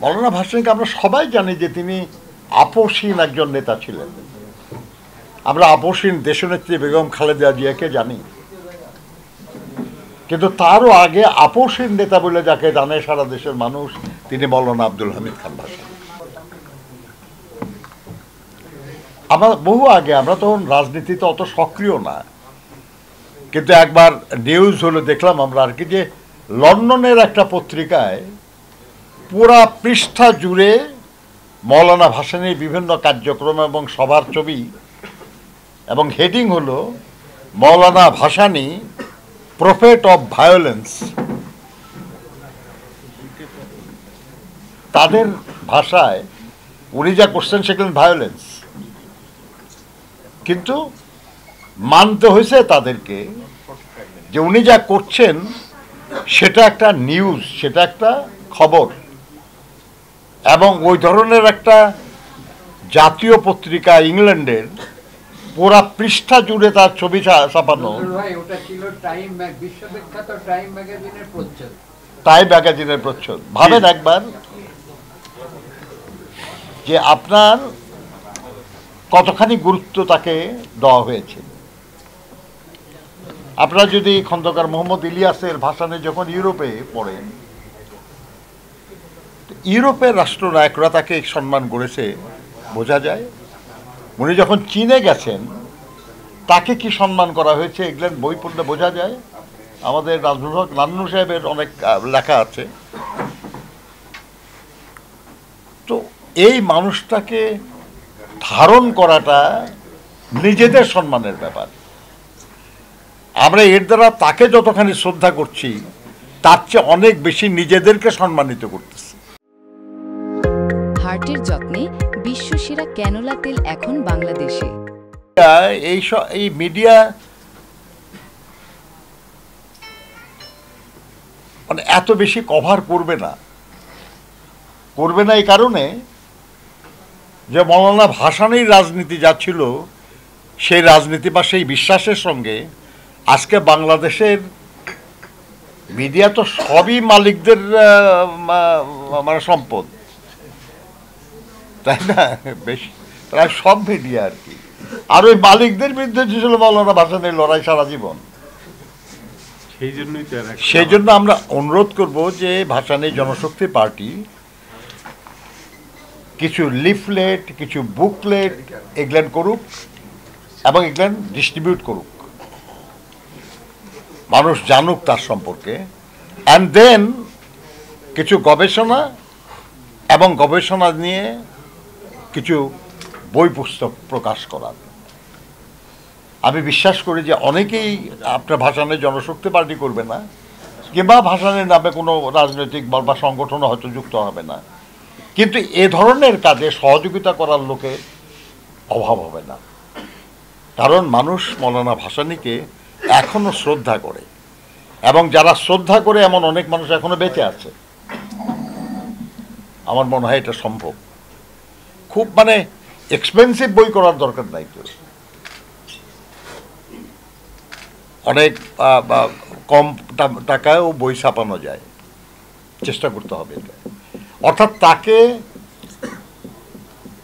মৌলানা ভাসানীকে আমরা সবাই জানি যে তিনি আপসহীন একজন নেতা ছিলেন। আমরা আপসহীন দেশনেত্রী বেগম খালেদা জিয়াকে জানি, কিন্তু তারও আগে আপসহীন নেতা বলে যাকে জানে সারা দেশের মানুষ, তিনি মৌলানা আব্দুল হামিদ খান ভাসানী। আমরা বহু আগে, আমরা তখন রাজনীতিতে অত সক্রিয় না, কিন্তু একবার নিউজ হলো দেখলাম আমরা আর কি, যে লন্ডনের একটা পত্রিকায় পুরা পৃষ্ঠা জুড়ে মৌলানা ভাসানীর বিভিন্ন কার্যক্রম এবং সবার ছবি, এবং হেডিং হলো মৌলানা ভাসানী প্রফেট অফ ভায়োলেন্স। তাদের ভাষায় উনি যা করছেন সেখানে ভায়োলেন্স, কিন্তু মানতে হয়েছে তাদেরকে যে উনি যা করছেন সেটা একটা নিউজ, সেটা একটা খবর, এবং ওই ধরনের একটা জাতীয় পত্রিকা ইংল্যান্ডের পুরা পৃষ্ঠা জুড়ে তার ছবি ছাপানো। টাইম ম্যাগাজিনের প্রচ্ছদ। ভাবেন একবার যে আপনার কতখানি গুরুত্ব তাকে দেওয়া হয়েছে। আপনারা যদি খন্দকার মোহাম্মদ ইলিয়াসের ভাসানে যখন ইউরোপে পড়েন, ইউরোপের রাষ্ট্রনায়করা তাকে সম্মান করেছে বোঝা যায়। উনি যখন চীনে গেছেন তাকে কি সম্মান করা হয়েছে এগুলো বই পড়লে বোঝা যায়। আমাদের নান্নু সাহেবের অনেক লেখা আছে। তো এই মানুষটাকে ধারণ করাটা নিজেদের সম্মানের ব্যাপার। আমরা এর দ্বারা তাকে যতখানি শ্রদ্ধা করছি তার চেয়ে অনেক বেশি নিজেদেরকে সম্মানিত করতেছি। হার্টের যত্নে বিশ্বসেরা ক্যানোলা তেল এখন বাংলাদেশে। এই মিডিয়া মানে এত বেশি কভার করবে না এই কারণে যে মৌলানা ভাসানীর রাজনীতি যা ছিল সেই রাজনীতি বা সেই বিশ্বাসের সঙ্গে আজকে বাংলাদেশের মিডিয়া তো সবই মালিকদের মানে সম্পদ, তাই না? বেশি প্রায় সব মিডিয়া আর কি। আর ওই মালিকদের বিরুদ্ধে ছিল মৌলানা ভাসানীর লড়াই সারা জীবন। সেই জন্য আমরা অনুরোধ করব যে ভাসানী জনশক্তি পার্টি কিছু লিফলেট, কিছু বুকলেট এগুলো করুক এবং এগুলো ডিস্ট্রিবিউট করুক, মানুষ জানুক তার সম্পর্কে। অ্যান্ড দেন কিছু গবেষণা এবং গবেষণা নিয়ে কিছু বই পুস্তক প্রকাশ করার। আমি বিশ্বাস করি যে অনেকেই আপনার ভাসানের জনশক্তি পার্টি করবে না, কিংবা ভাসানের নামে কোনো রাজনৈতিক দল বা সংগঠনও হয়তো যুক্ত হবে না, কিন্তু এ ধরনের কাজে সহযোগিতা করার লোকের অভাব হবে না। কারণ মানুষ মৌলানা ভাসানীকে এখনো শ্রদ্ধা করে, এবং যারা শ্রদ্ধা করে এমন অনেক মানুষ এখনো বেঁচে আছে। আমার মনে হয় এটা সম্ভব। খুব মানে এক্সপেন্সিভ বই করার দরকার নাই তো, অনেক কম টাকায়ও বই ছাপানো যায়, চেষ্টা করতে হবে এটা। অর্থাৎ তাকে